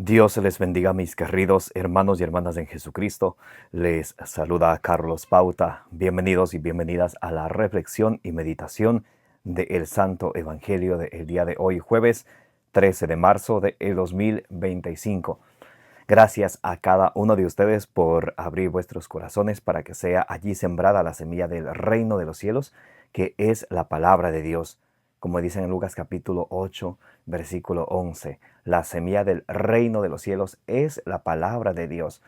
Dios les bendiga, mis queridos hermanos y hermanas en Jesucristo. Les saluda Carlos Pauta. Bienvenidos y bienvenidas a la reflexión y meditación del Santo Evangelio del día de hoy, jueves 13 de marzo de 2025. Gracias a cada uno de ustedes por abrir vuestros corazones para que sea allí sembrada la semilla del reino de los cielos, que es la palabra de Dios. Como dice en Lucas capítulo 8, versículo 11, la semilla del reino de los cielos es la palabra de Dios.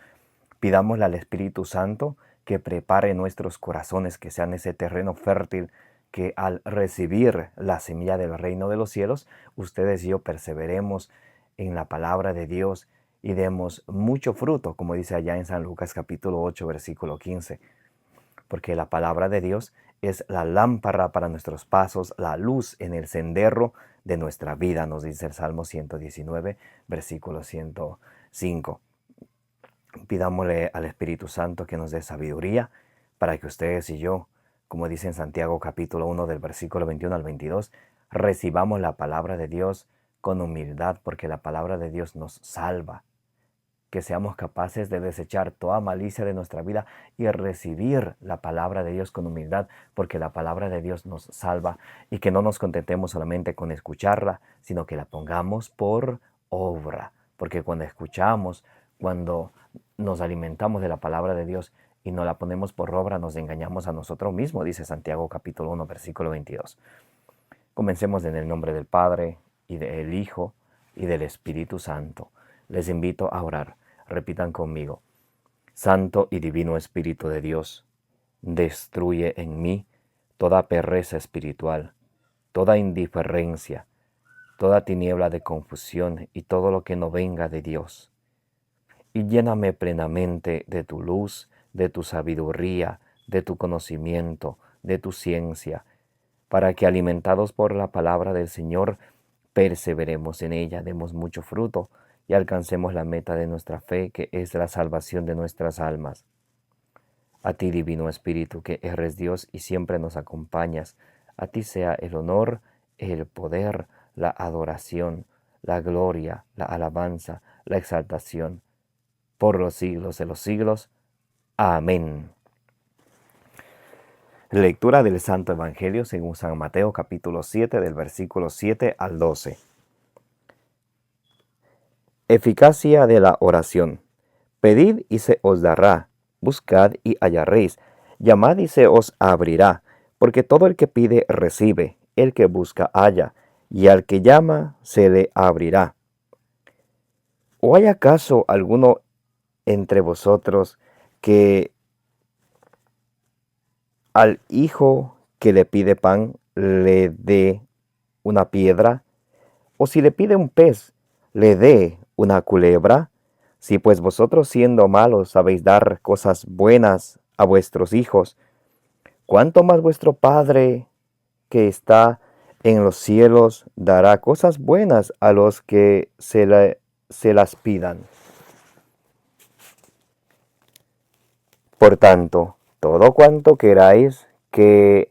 Pidámosle al Espíritu Santo que prepare nuestros corazones, que sean ese terreno fértil, que al recibir la semilla del reino de los cielos, ustedes y yo perseveremos en la palabra de Dios y demos mucho fruto, como dice allá en San Lucas capítulo 8, versículo 15. Porque la palabra de Dios es la lámpara para nuestros pasos, la luz en el sendero de nuestra vida, nos dice el Salmo 119, versículo 105. Pidámosle al Espíritu Santo que nos dé sabiduría para que ustedes y yo, como dice en Santiago capítulo 1 del versículo 21 al 22, recibamos la palabra de Dios con humildad, porque la palabra de Dios nos salva. Que seamos capaces de desechar toda malicia de nuestra vida y recibir la palabra de Dios con humildad, porque la palabra de Dios nos salva, y que no nos contentemos solamente con escucharla, sino que la pongamos por obra, porque cuando escuchamos, cuando nos alimentamos de la palabra de Dios y no la ponemos por obra, nos engañamos a nosotros mismos, dice Santiago capítulo 1, versículo 22. Comencemos en el nombre del Padre, y del Hijo, y del Espíritu Santo. Les invito a orar. Repitan conmigo. Santo y divino Espíritu de Dios, destruye en mí toda pereza espiritual, toda indiferencia, toda tiniebla de confusión y todo lo que no venga de Dios. Y lléname plenamente de tu luz, de tu sabiduría, de tu conocimiento, de tu ciencia, para que alimentados por la palabra del Señor, perseveremos en ella, demos mucho fruto y alcancemos la meta de nuestra fe, que es la salvación de nuestras almas. A ti, Divino Espíritu, que eres Dios y siempre nos acompañas, a ti sea el honor, el poder, la adoración, la gloria, la alabanza, la exaltación, por los siglos de los siglos. Amén. Lectura del Santo Evangelio según San Mateo capítulo 7 del versículo 7 al 12. Eficacia de la oración. Pedid y se os dará, buscad y hallaréis, llamad y se os abrirá, porque todo el que pide recibe, el que busca halla, y al que llama se le abrirá. ¿O hay acaso alguno entre vosotros que al hijo que le pide pan le dé una piedra? ¿O si le pide un pez, le dé una culebra? Si pues vosotros siendo malos sabéis dar cosas buenas a vuestros hijos, ¿cuánto más vuestro Padre que está en los cielos dará cosas buenas a los que se las pidan? Por tanto, todo cuanto queráis que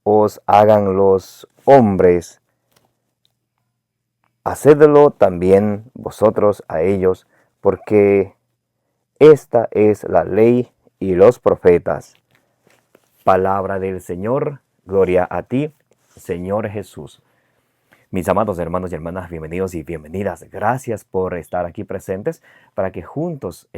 os hagan los hombres, hacedlo también vosotros a ellos, porque esta es la ley y los profetas. Palabra del Señor, gloria a ti, Señor Jesús. Mis amados hermanos y hermanas, bienvenidos y bienvenidas. Gracias por estar aquí presentes para que juntos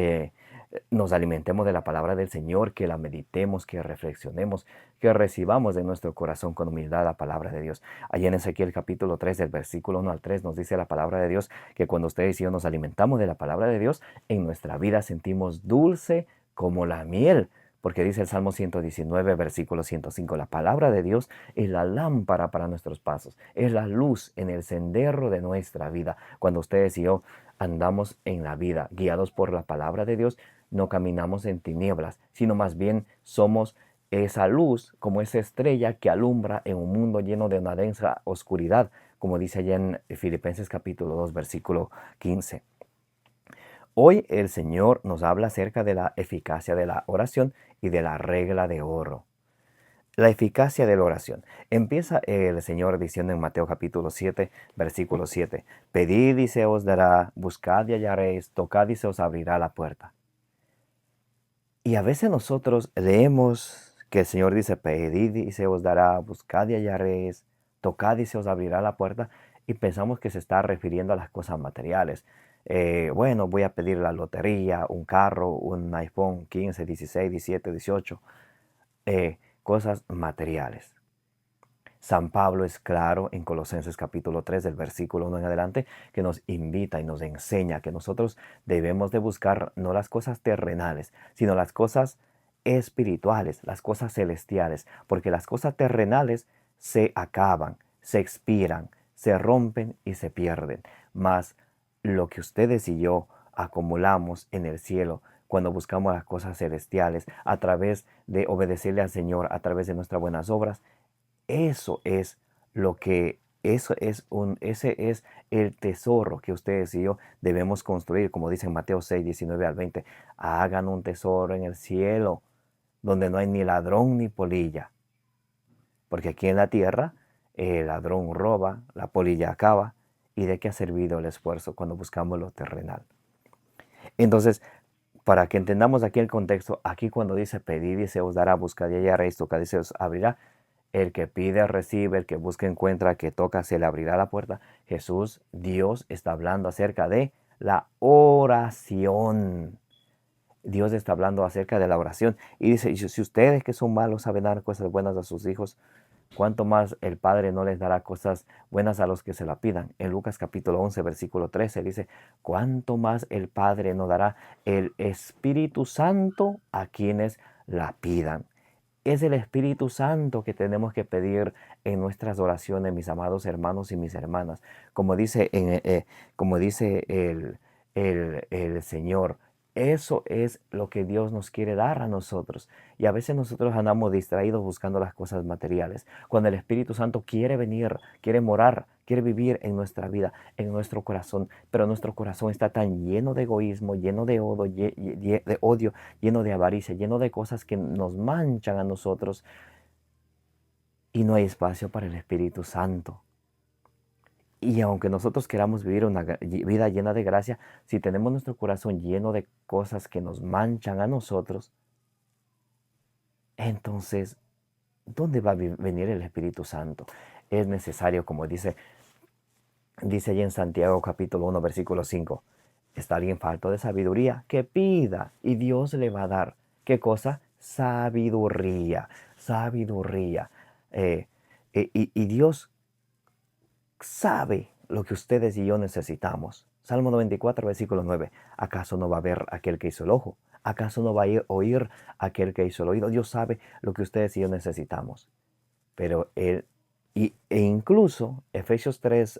nos alimentemos de la palabra del Señor, que la meditemos, que reflexionemos, que recibamos de nuestro corazón con humildad la palabra de Dios. Allí en Ezequiel capítulo 3, del versículo 1 al 3, nos dice la palabra de Dios que cuando ustedes y yo nos alimentamos de la palabra de Dios, en nuestra vida sentimos dulce como la miel. Porque dice el Salmo 119, versículo 105, la palabra de Dios es la lámpara para nuestros pasos, es la luz en el sendero de nuestra vida. Cuando ustedes y yo andamos en la vida guiados por la palabra de Dios, no caminamos en tinieblas, sino más bien somos esa luz, como esa estrella que alumbra en un mundo lleno de una densa oscuridad, como dice allá en Filipenses capítulo 2, versículo 15. Hoy el Señor nos habla acerca de la eficacia de la oración y de la regla de oro. La eficacia de la oración. Empieza el Señor diciendo en Mateo capítulo 7, versículo 7, pedid y se os dará, buscad y hallaréis, tocad y se os abrirá la puerta. Y a veces nosotros leemos que el Señor dice, pedid y se os dará, buscad y hallaréis, tocad y se os abrirá la puerta, y pensamos que se está refiriendo a las cosas materiales. Bueno, voy a pedir la lotería, un carro, un iPhone 15, 16, 17, 18, cosas materiales. San Pablo es claro en Colosenses capítulo 3, del versículo 1 en adelante, que nos invita y nos enseña que nosotros debemos de buscar no las cosas terrenales, sino las cosas espirituales, las cosas celestiales, porque las cosas terrenales se acaban, se expiran, se rompen y se pierden. Mas lo que ustedes y yo acumulamos en el cielo cuando buscamos las cosas celestiales a través de obedecerle al Señor, a través de nuestras buenas obras, eso es lo que, ese es el tesoro que ustedes y yo debemos construir, como dice en Mateo 6, 19 al 20. Hagan un tesoro en el cielo, donde no hay ni ladrón ni polilla. Porque aquí en la tierra, el ladrón roba, la polilla acaba. ¿Y de qué ha servido el esfuerzo cuando buscamos lo terrenal? Entonces, para que entendamos aquí el contexto, aquí cuando dice pedid y se os dará, buscad y hallaréis, tocad y se os abrirá, el que pide recibe, el que busca encuentra, el que toca se le abrirá la puerta. Jesús, Dios, está hablando acerca de la oración. Dios está hablando acerca de la oración. Y dice, si ustedes que son malos saben dar cosas buenas a sus hijos, ¿cuánto más el Padre no les dará cosas buenas a los que se la pidan? En Lucas capítulo 11, versículo 13 dice, ¿cuánto más el Padre no dará el Espíritu Santo a quienes la pidan? Es el Espíritu Santo que tenemos que pedir en nuestras oraciones, mis amados hermanos y mis hermanas. Como dice, como dice el Señor, eso es lo que Dios nos quiere dar a nosotros. Y a veces nosotros andamos distraídos buscando las cosas materiales. Cuando el Espíritu Santo quiere venir, quiere morar, quiere vivir en nuestra vida, en nuestro corazón. Pero nuestro corazón está tan lleno de egoísmo, lleno de odio, lleno de avaricia, lleno de cosas que nos manchan a nosotros. Y no hay espacio para el Espíritu Santo. Y aunque nosotros queramos vivir una vida llena de gracia, si tenemos nuestro corazón lleno de cosas que nos manchan a nosotros, entonces, ¿dónde va a venir el Espíritu Santo? Es necesario, como dice allí en Santiago capítulo 1, versículo 5, ¿está alguien falto de sabiduría? Que pida y Dios le va a dar. ¿Qué cosa? Sabiduría, sabiduría. Y Dios sabe lo que ustedes y yo necesitamos. Salmo 94, versículo 9. ¿Acaso no va a ver aquel que hizo el ojo? ¿Acaso no va a oír aquel que hizo el oído? Dios sabe lo que ustedes y yo necesitamos. Pero Él, e incluso Efesios 3,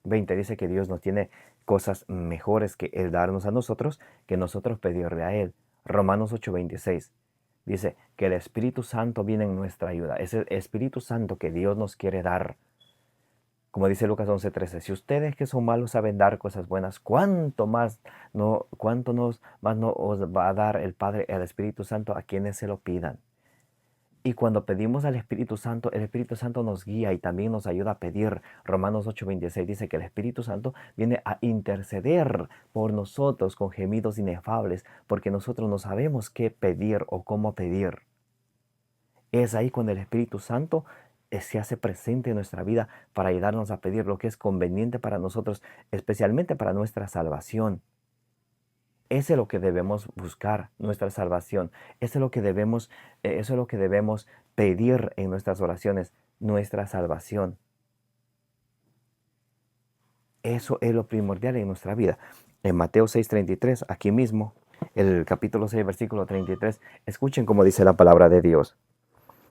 20 dice que Dios nos tiene cosas mejores que Él darnos a nosotros, que nosotros pedirle a Él. Romanos 8, 26 dice que el Espíritu Santo viene en nuestra ayuda. Es el Espíritu Santo que Dios nos quiere dar. Como dice Lucas 11:13, si ustedes que son malos saben dar cosas buenas, ¿cuánto más no os va a dar el Padre, el Espíritu Santo a quienes se lo pidan? Y cuando pedimos al Espíritu Santo, el Espíritu Santo nos guía y también nos ayuda a pedir. Romanos 8:26 dice que el Espíritu Santo viene a interceder por nosotros con gemidos inefables, porque nosotros no sabemos qué pedir o cómo pedir. Es ahí cuando el Espíritu Santo se hace presente en nuestra vida para ayudarnos a pedir lo que es conveniente para nosotros, especialmente para nuestra salvación. Ese es lo que debemos buscar, nuestra salvación. Eso es lo que debemos pedir en nuestras oraciones, nuestra salvación. Eso es lo primordial en nuestra vida. En Mateo 6:33, aquí mismo, el capítulo 6, versículo 33, escuchen cómo dice la palabra de Dios.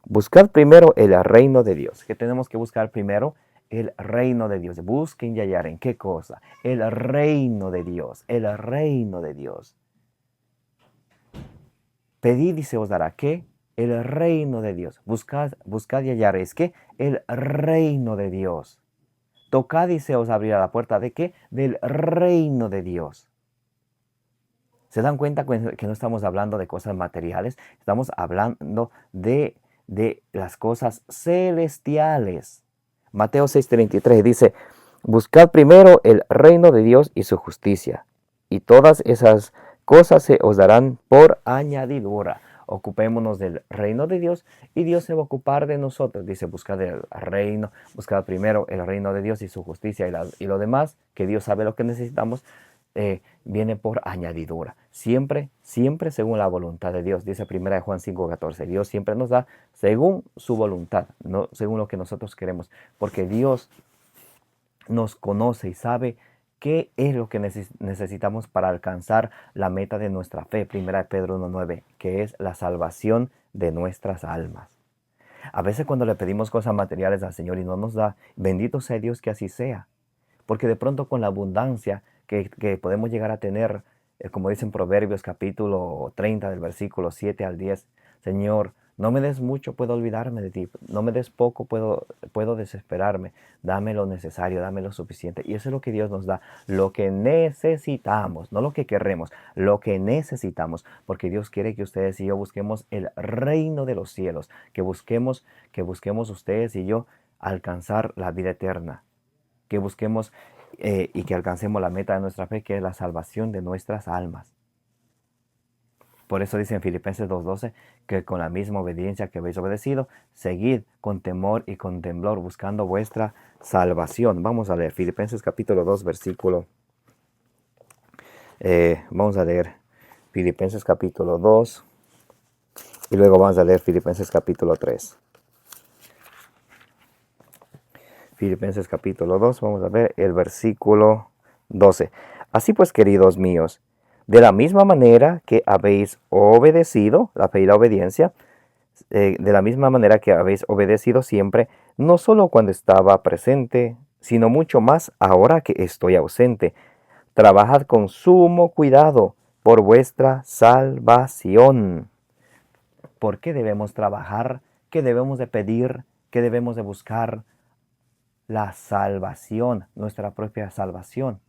Buscad primero el reino de Dios. ¿Qué tenemos que buscar primero? El reino de Dios. Busquen y hallar en qué cosa. El reino de Dios. El reino de Dios. Pedid y se os dará. ¿Qué? El reino de Dios. Buscad y hallaréis. ¿Qué? El reino de Dios. Tocad y se os abrirá la puerta. ¿De qué? Del reino de Dios. ¿Se dan cuenta que no estamos hablando de cosas materiales? Estamos hablando de las cosas celestiales. Mateo 6:33 dice, buscad primero el reino de Dios y su justicia, y todas esas cosas se os darán por añadidura. Ocupémonos del reino de Dios y Dios se va a ocupar de nosotros. Dice, buscad el reino, buscad primero el reino de Dios y su justicia y lo demás, que Dios sabe lo que necesitamos, viene por añadidura. Siempre, siempre según la voluntad de Dios. Dice 1 Juan 5:14. Dios siempre nos da según su voluntad, no según lo que nosotros queremos. Porque Dios nos conoce y sabe qué es lo que necesitamos para alcanzar la meta de nuestra fe. 1 Pedro 1:9, que es la salvación de nuestras almas. A veces cuando le pedimos cosas materiales al Señor y no nos da, bendito sea Dios que así sea. Porque de pronto con la abundancia que podemos llegar a tener, como dicen Proverbios capítulo 30 del versículo 7 al 10, Señor, no me des mucho, puedo olvidarme de ti. No me des poco, puedo desesperarme. Dame lo necesario, dame lo suficiente. Y eso es lo que Dios nos da, lo que necesitamos, no lo que queremos, lo que necesitamos. Porque Dios quiere que ustedes y yo busquemos el reino de los cielos, que busquemos ustedes y yo alcanzar la vida eterna. Que busquemos y que alcancemos la meta de nuestra fe, que es la salvación de nuestras almas. Por eso dice en Filipenses 2:12 que con la misma obediencia que habéis obedecido, seguid con temor y con temblor buscando vuestra salvación. Vamos a leer Filipenses capítulo 2, versículo. Vamos a leer Filipenses capítulo 2 y luego vamos a leer Filipenses capítulo 3. Filipenses capítulo 2, vamos a ver el versículo 12. Así pues, queridos míos, de la misma manera que habéis obedecido, la fe y la obediencia, de la misma manera que habéis obedecido siempre, no solo cuando estaba presente, sino mucho más ahora que estoy ausente. Trabajad con sumo cuidado por vuestra salvación. ¿Por qué debemos trabajar? ¿Qué debemos de pedir? ¿Qué debemos de buscar? La salvación, nuestra propia salvación.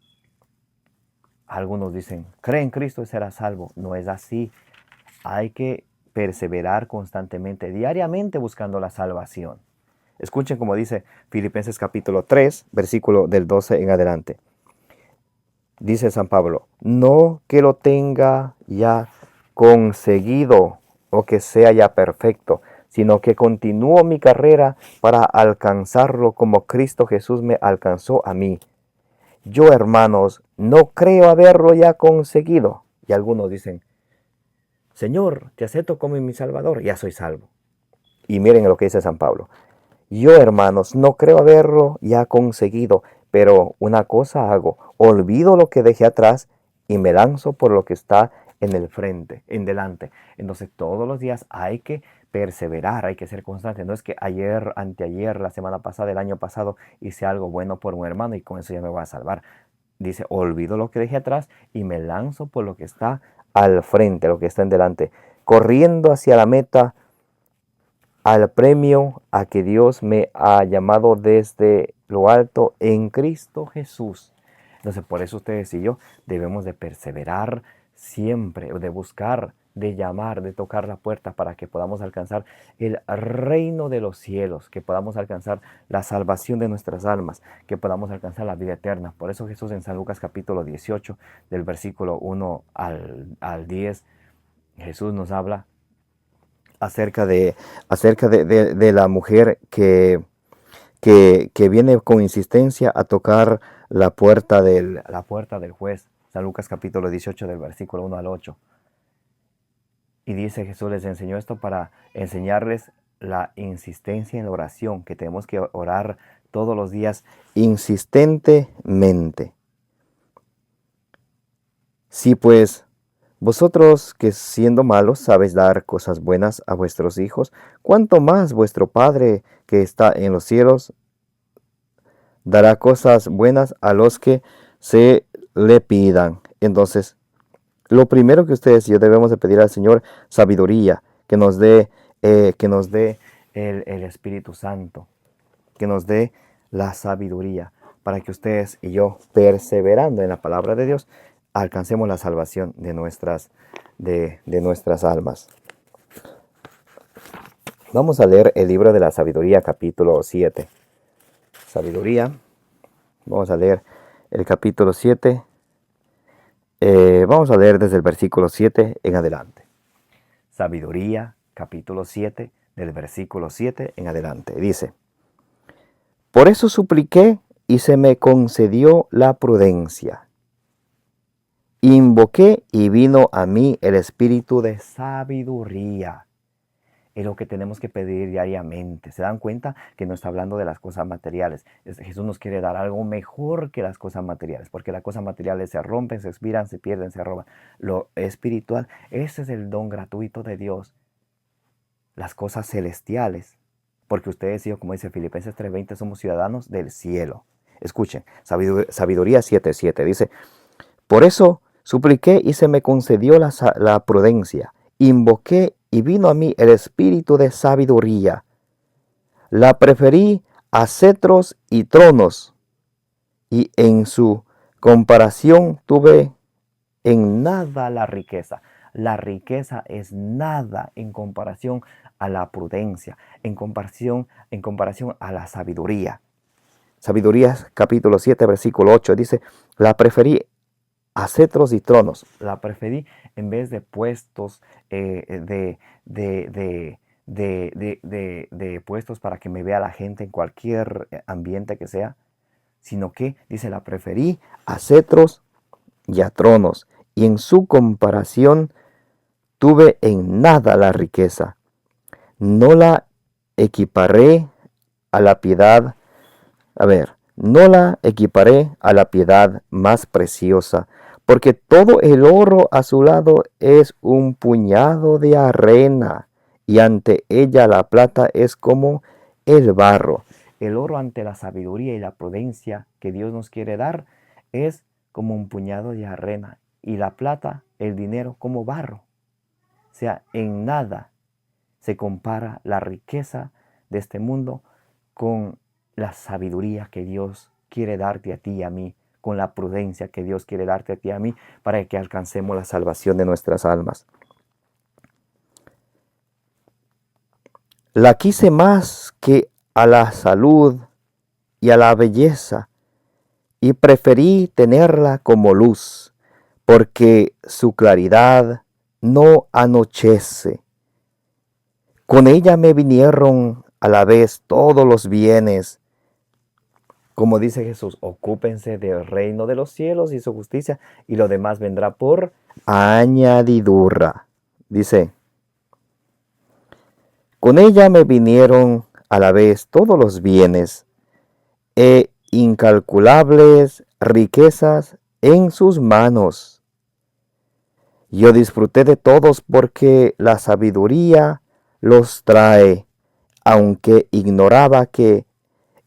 Algunos dicen, cree en Cristo y será salvo. No es así. Hay que perseverar constantemente, diariamente buscando la salvación. Escuchen como dice Filipenses capítulo 3, versículo del 12 en adelante. Dice San Pablo, no que lo tenga ya conseguido o que sea ya perfecto, sino que continúo mi carrera para alcanzarlo como Cristo Jesús me alcanzó a mí. Yo, hermanos, no creo haberlo ya conseguido. Y algunos dicen, Señor, te acepto como mi Salvador, ya soy salvo. Y miren lo que dice San Pablo. Yo, hermanos, no creo haberlo ya conseguido, pero una cosa hago, olvido lo que dejé atrás y me lanzo por lo que está en el frente, en delante. Entonces todos los días hay que perseverar, hay que ser constante. No es que ayer, anteayer, la semana pasada, el año pasado hice algo bueno por un hermano y con eso ya me voy a salvar. Dice, olvido lo que dejé atrás y me lanzo por lo que está al frente, lo que está en delante, corriendo hacia la meta, al premio a que Dios me ha llamado desde lo alto en Cristo Jesús. Entonces, por eso ustedes y yo debemos de perseverar siempre, de buscar, de llamar, de tocar la puerta para que podamos alcanzar el reino de los cielos, que podamos alcanzar la salvación de nuestras almas, que podamos alcanzar la vida eterna. Por eso Jesús en San Lucas capítulo 18, del versículo 1 al 10, Jesús nos habla acerca de la mujer que viene con insistencia a tocar la puerta del juez. San Lucas capítulo 18 del versículo 1 al 8. Y dice Jesús les enseñó esto para enseñarles la insistencia en la oración, que tenemos que orar todos los días insistentemente. Sí, pues, vosotros que siendo malos sabéis dar cosas buenas a vuestros hijos, ¿cuánto más vuestro Padre que está en los cielos dará cosas buenas a los que se le pidan? Entonces, lo primero que ustedes y yo debemos de pedir al Señor, sabiduría, que nos dé el Espíritu Santo, que nos dé la sabiduría, para que ustedes y yo, perseverando en la palabra de Dios, alcancemos la salvación de nuestras almas. Vamos a leer el libro de la sabiduría, capítulo 7. Sabiduría, vamos a leer el capítulo 7. Vamos a leer desde el versículo 7 en adelante. Sabiduría, capítulo 7, del versículo 7 en adelante. Dice: Por eso supliqué y se me concedió la prudencia. Invoqué y vino a mí el espíritu de sabiduría. Es lo que tenemos que pedir diariamente. ¿Se dan cuenta que no está hablando de las cosas materiales? Jesús nos quiere dar algo mejor que las cosas materiales, porque las cosas materiales se rompen, se expiran, se pierden, se roban. Lo espiritual, ese es el don gratuito de Dios. Las cosas celestiales, porque ustedes y yo, como dice Filipenses 3:20, somos ciudadanos del cielo. Escuchen, Sabiduría 7:7 dice: Por eso supliqué y se me concedió la prudencia. Invoqué y vino a mí el espíritu de sabiduría. La preferí a cetros y tronos, y en su comparación tuve en nada la riqueza. La riqueza es nada en comparación a la prudencia, en comparación a la sabiduría. Sabiduría capítulo 7, versículo 8 dice: La preferí a cetros y tronos. La preferí en vez de puestos de puestos para que me vea la gente en cualquier ambiente que sea, sino que, dice, la preferí a cetros y a tronos, y en su comparación tuve en nada la riqueza. No la equiparé a la piedad, no la equiparé a la piedad más preciosa, porque todo el oro a su lado es un puñado de arena, y ante ella la plata es como el barro. El oro ante la sabiduría y la prudencia que Dios nos quiere dar es como un puñado de arena, y la plata, el dinero, como barro. O sea, en nada se compara la riqueza de este mundo con la sabiduría que Dios quiere darte a ti y a mí, con la prudencia que Dios quiere darte a ti y a mí, para que alcancemos la salvación de nuestras almas. La quise más que a la salud y a la belleza, y preferí tenerla como luz, porque su claridad no anochece. Con ella me vinieron a la vez todos los bienes. Como dice Jesús, ocúpense del reino de los cielos y su justicia, y lo demás vendrá por añadidura. Dice: Con ella me vinieron a la vez todos los bienes e incalculables riquezas en sus manos. Yo disfruté de todos porque la sabiduría los trae, aunque ignoraba que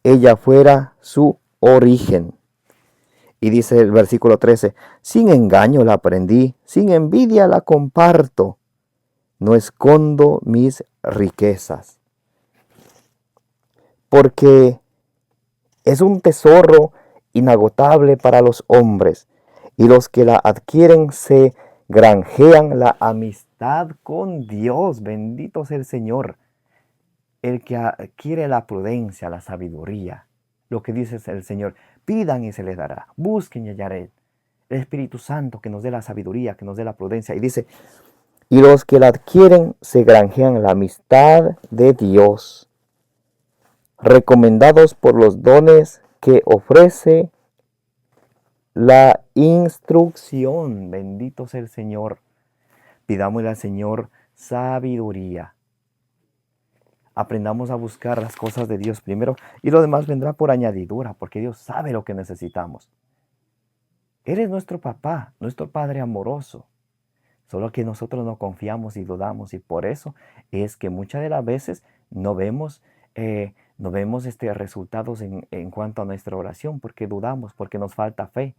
ella fuera su origen. Y dice el versículo 13: Sin engaño la aprendí, sin envidia la comparto, no escondo mis riquezas. Porque es un tesoro inagotable para los hombres, y los que la adquieren se granjean la amistad con Dios. Bendito sea el Señor. El que adquiere la prudencia, la sabiduría, lo que dice el Señor: pidan y se les dará, busquen y hallaré. El Espíritu Santo que nos dé la sabiduría, que nos dé la prudencia. Y dice: y los que la adquieren se granjean la amistad de Dios, recomendados por los dones que ofrece la instrucción. Bendito sea el Señor. Pidámosle al Señor sabiduría. Aprendamos a buscar las cosas de Dios primero, y lo demás vendrá por añadidura, porque Dios sabe lo que necesitamos. Él es nuestro papá, nuestro Padre amoroso. Solo que nosotros no confiamos y dudamos, y por eso es que muchas de las veces no vemos resultados en cuanto a nuestra oración, porque dudamos, porque nos falta fe.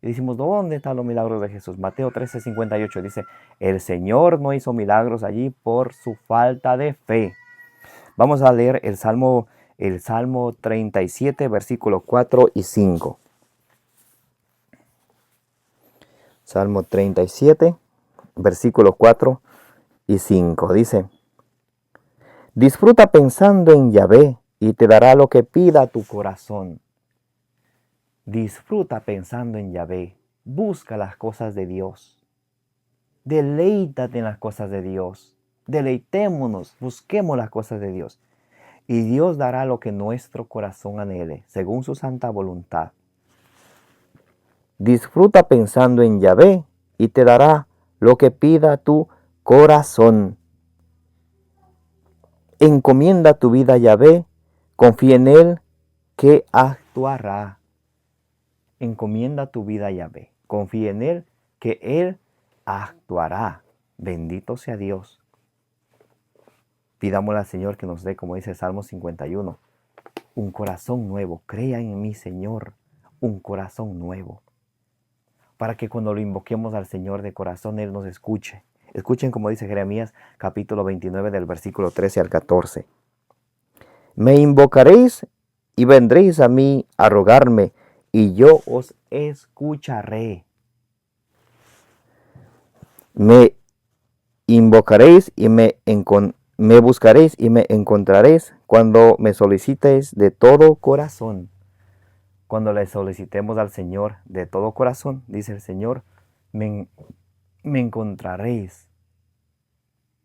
Y decimos: ¿dónde están los milagros de Jesús? Mateo 13:58 dice: el Señor no hizo milagros allí por su falta de fe. Vamos a leer el Salmo 37, versículos 4 y 5. Salmo 37, versículos 4 y 5. Dice: disfruta pensando en Yahvé y te dará lo que pida tu corazón. Disfruta pensando en Yahvé. Busca las cosas de Dios. Deleítate en las cosas de Dios. Deleitémonos, busquemos las cosas de Dios. Y Dios dará lo que nuestro corazón anhele, según su santa voluntad. Disfruta pensando en Yahvé y te dará lo que pida tu corazón. Encomienda tu vida a Yahvé, confía en Él, que actuará. Encomienda tu vida a Yahvé, confía en Él, que Él actuará. Bendito sea Dios. Pidámosle al Señor que nos dé, como dice Salmo 51, un corazón nuevo. Crea en mí, Señor, un corazón nuevo. Para que cuando lo invoquemos al Señor de corazón, Él nos escuche. Escuchen como dice Jeremías capítulo 29 del versículo 13 al 14. Me invocaréis y vendréis a mí a rogarme, y yo os escucharé. Me invocaréis y me buscaréis y me encontraréis cuando me solicitéis de todo corazón. Cuando le solicitemos al Señor de todo corazón, dice el Señor, me encontraréis.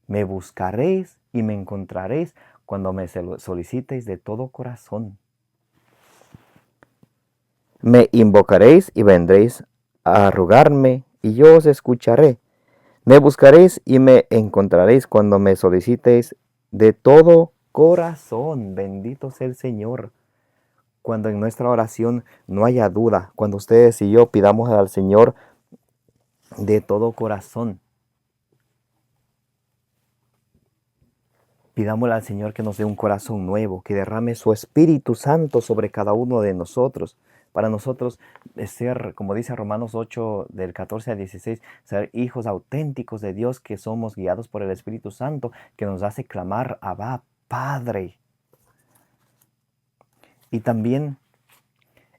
Me buscaréis y me encontraréis cuando me solicitéis de todo corazón. Me invocaréis y vendréis a rogarme, y yo os escucharé. Me buscaréis y me encontraréis cuando me solicitéis de todo corazón. Bendito sea el Señor. Cuando en nuestra oración no haya duda, cuando ustedes y yo pidamos al Señor de todo corazón. Pidámosle al Señor que nos dé un corazón nuevo, que derrame su Espíritu Santo sobre cada uno de nosotros. Para nosotros ser, como dice Romanos 8, del 14 al 16, ser hijos auténticos de Dios, que somos guiados por el Espíritu Santo, que nos hace clamar, Abba, Padre. Y también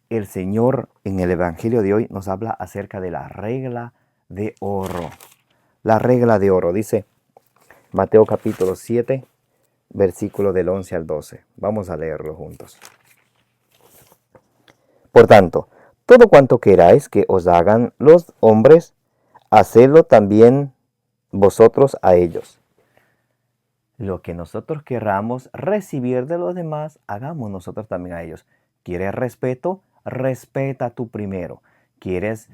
el Señor en el Evangelio de hoy nos habla acerca de la regla de oro. La regla de oro, dice Mateo capítulo 7, versículo del 11 al 12. Vamos a leerlo juntos. Por tanto, todo cuanto queráis que os hagan los hombres, hacedlo también vosotros a ellos. Lo que nosotros querramos recibir de los demás, hagamos nosotros también a ellos. ¿Quieres respeto? Respeta tú primero. ¿Quieres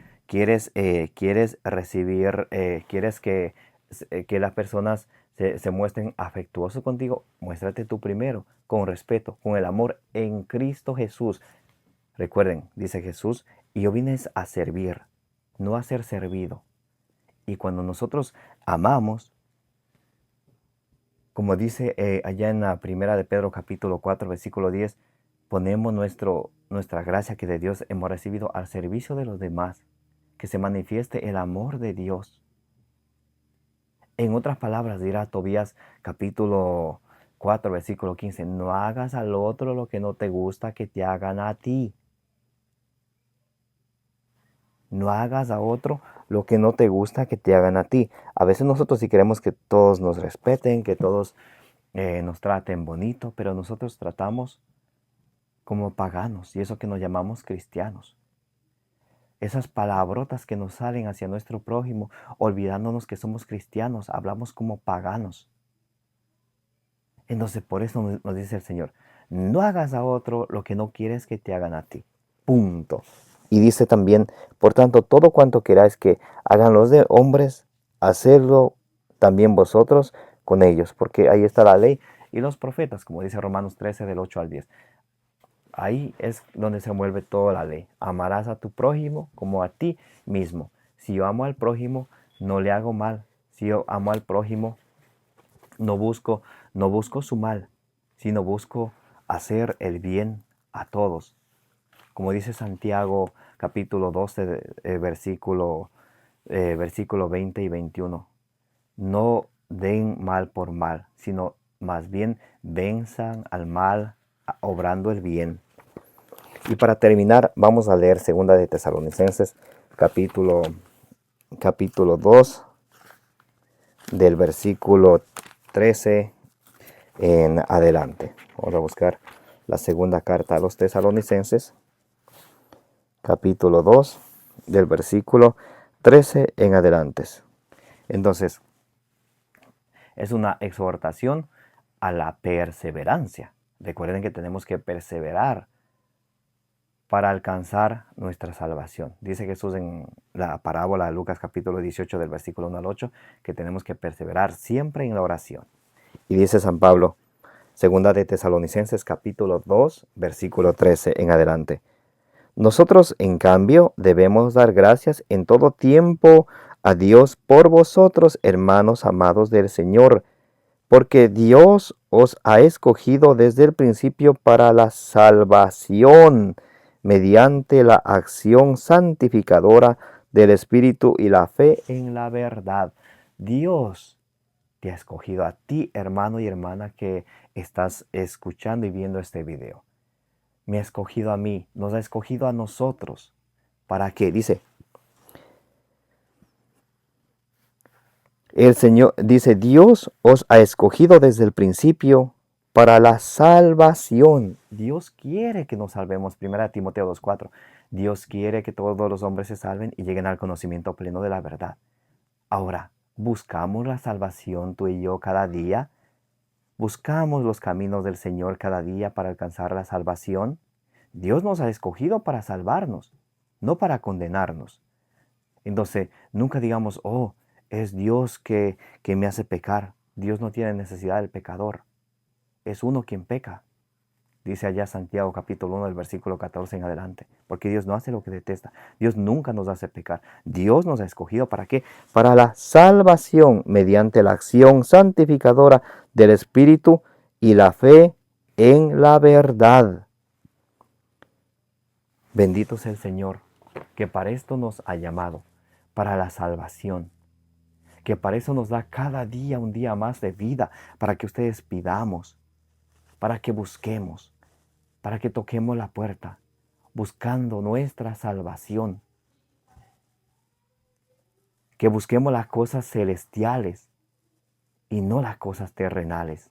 recibir, quieres que las personas se muestren afectuosos contigo? Muéstrate tú primero, con respeto, con el amor en Cristo Jesús. Recuerden, dice Jesús, y yo vine a servir, no a ser servido. Y cuando nosotros amamos, como dice allá en la primera de Pedro capítulo 4, versículo 10, ponemos nuestra gracia que de Dios hemos recibido al servicio de los demás, que se manifieste el amor de Dios. En otras palabras, dirá Tobías capítulo 4, versículo 15, no hagas al otro lo que no te gusta que te hagan a ti. No hagas a otro lo que no te gusta que te hagan a ti. A veces nosotros sí queremos que todos nos respeten, que todos nos traten bonito, pero nosotros tratamos como paganos, y eso que nos llamamos cristianos. Esas palabrotas que nos salen hacia nuestro prójimo, olvidándonos que somos cristianos, hablamos como paganos. Entonces por eso nos dice el Señor, no hagas a otro lo que no quieres que te hagan a ti. Punto. Y dice también, por tanto, todo cuanto queráis que hagan los de hombres, hacedlo también vosotros con ellos, porque ahí está la ley y los profetas, como dice Romanos 13, del 8 al 10. Ahí es donde se mueve toda la ley. Amarás a tu prójimo como a ti mismo. Si yo amo al prójimo, no le hago mal. Si yo amo al prójimo, no busco su mal, sino busco hacer el bien a todos. Como dice Santiago capítulo 12, versículo 20 y 21. No den mal por mal, sino más bien venzan al mal obrando el bien. Y para terminar, vamos a leer 2 de Tesalonicenses capítulo capítulo 2, del versículo 13 en adelante. Vamos a buscar la segunda carta a los Tesalonicenses, capítulo 2, del versículo 13 en adelante. Entonces, es una exhortación a la perseverancia. Recuerden que tenemos que perseverar para alcanzar nuestra salvación. Dice Jesús en la parábola de Lucas capítulo 18 del versículo 1 al 8 que tenemos que perseverar siempre en la oración. Y dice San Pablo, segunda de Tesalonicenses capítulo 2, versículo 13 en adelante. Nosotros, en cambio, debemos dar gracias en todo tiempo a Dios por vosotros, hermanos amados del Señor, porque Dios os ha escogido desde el principio para la salvación, mediante la acción santificadora del Espíritu y la fe en la verdad. Dios te ha escogido a ti, hermano y hermana, que estás escuchando y viendo este video. Me ha escogido a mí, nos ha escogido a nosotros. ¿Para qué? Dice, el Señor dice, Dios os ha escogido desde el principio para la salvación. Dios quiere que nos salvemos. 1 Timoteo 2:4. Dios quiere que todos los hombres se salven y lleguen al conocimiento pleno de la verdad. Ahora, ¿buscamos la salvación tú y yo cada día? ¿Buscamos los caminos del Señor cada día para alcanzar la salvación? Dios nos ha escogido para salvarnos, no para condenarnos. Entonces, nunca digamos, oh, es Dios que me hace pecar. Dios no tiene necesidad del pecador. Es uno quien peca. Dice allá Santiago capítulo 1, del versículo 14 en adelante. Porque Dios no hace lo que detesta. Dios nunca nos hace pecar. Dios nos ha escogido ¿para qué? Para la salvación mediante la acción santificadora del Espíritu y la fe en la verdad. Bendito sea el Señor, que para esto nos ha llamado, para la salvación. Que para eso nos da cada día un día más de vida, para que ustedes pidamos, para que busquemos, para que toquemos la puerta, buscando nuestra salvación. Que busquemos las cosas celestiales y no las cosas terrenales.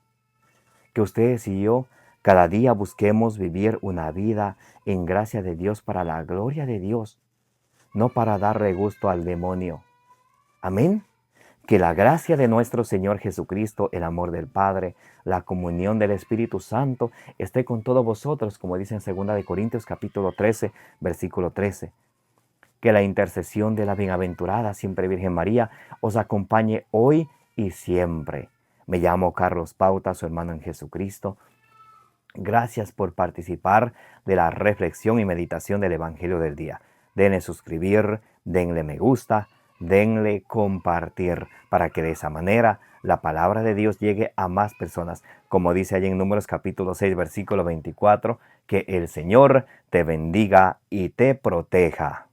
Que ustedes y yo cada día busquemos vivir una vida en gracia de Dios para la gloria de Dios, no para darle gusto al demonio. Amén. Que la gracia de nuestro Señor Jesucristo, el amor del Padre, la comunión del Espíritu Santo esté con todos vosotros, como dice en 2 Corintios capítulo 13, versículo 13. Que la intercesión de la bienaventurada siempre Virgen María os acompañe hoy y siempre. Me llamo Carlos Pauta, su hermano en Jesucristo. Gracias por participar de la reflexión y meditación del Evangelio del día. Denle suscribir, denle me gusta, denle compartir, para que de esa manera la palabra de Dios llegue a más personas. Como dice allí en Números capítulo 6, versículo 24, que el Señor te bendiga y te proteja.